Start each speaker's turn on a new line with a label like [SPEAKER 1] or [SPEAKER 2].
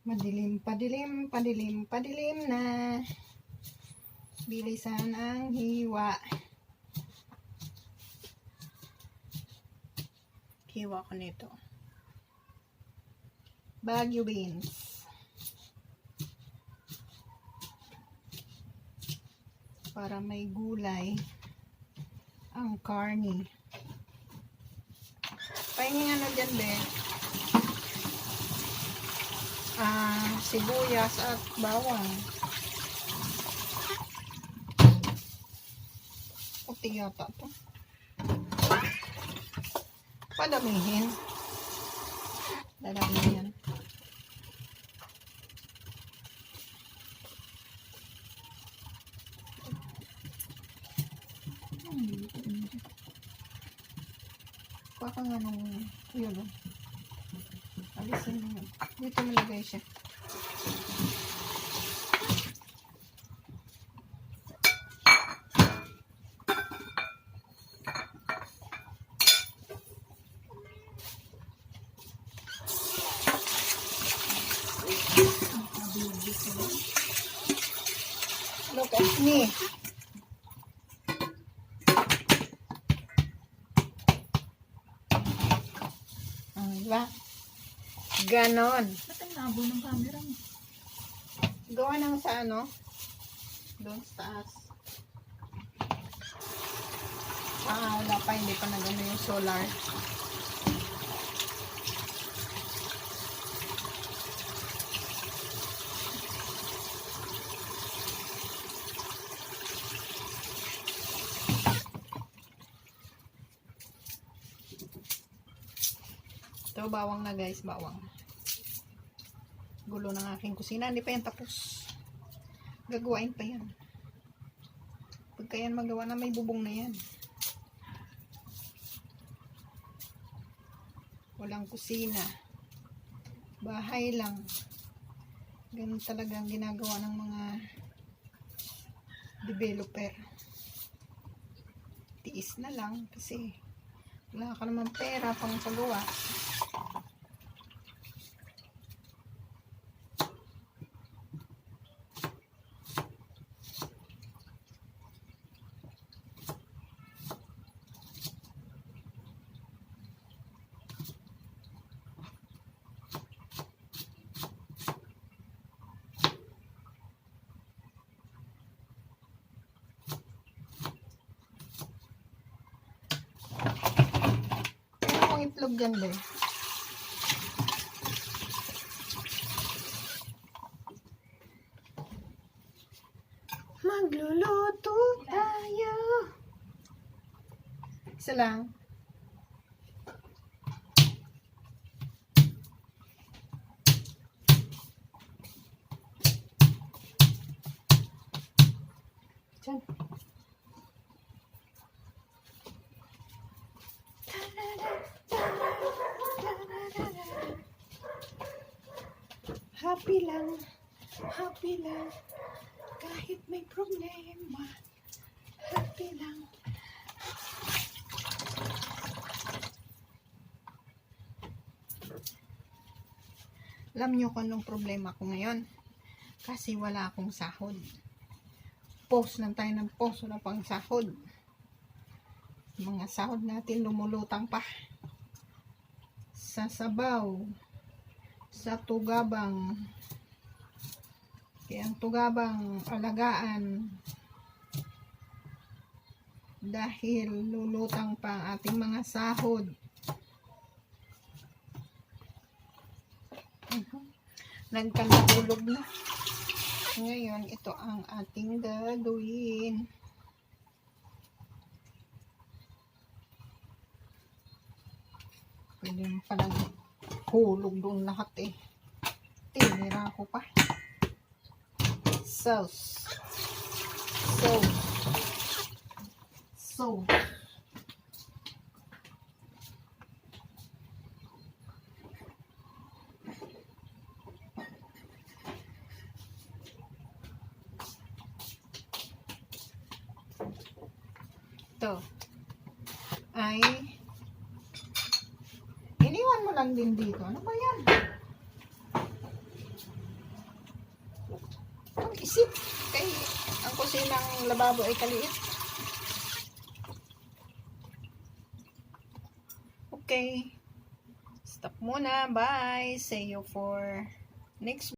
[SPEAKER 1] Madilim, padilim, padilim, padilim na. Bilisan ang hiwa. Hiwa ko nito. Baguio beans. Para may gulay ang karni. Pahingin ano dyan, be? Sibuyas at bawang. Puti yata ito. Padamihin. Dadamihin yan. Baka nga nung yun o. Alisin mo yun. Dito malagay siya. Look at me. Diba? Ganon.
[SPEAKER 2] Ba't ang labo ng camera mo?
[SPEAKER 1] Gawa nang sa ano? Doon sa taas. Wala pa. Hindi pa nagano yung solar. Ito, bawang na guys, bawang. Gulo ng aking kusina. Hindi pa yan tapos. Gagawain pa yan. Pagka yan magawa na, may bubong na yan. Walang kusina. Bahay lang. Ganun talaga ang ginagawa ng mga developer. Tiis na lang kasi wala ka naman pera pang pagawa. Itlog dyan ba? Magluluto tayo. Isa lang. Diyan. Happy lang, kahit may problema, happy lang. Alam nyo kung anong problema ko ngayon? Kasi wala akong sahod. Post lang tayo ng post, wala pang sahod. Mga sahod natin lumulutang pa. Sa sabaw, sa tugabang, kaya ang tugabang alagaan dahil lulutang pa ang ating mga sahod. Nagkanahulog na. Ngayon, ito ang ating gagawin. Pwede mo palang hulog doon lahat eh. Tinira ko pa. Sauce. Ito ay iniwan mo lang din dito. Ano ba yan? isip. Kay ang kusinang lababo ay kaliit. Okay. Stop muna. Bye. See you for next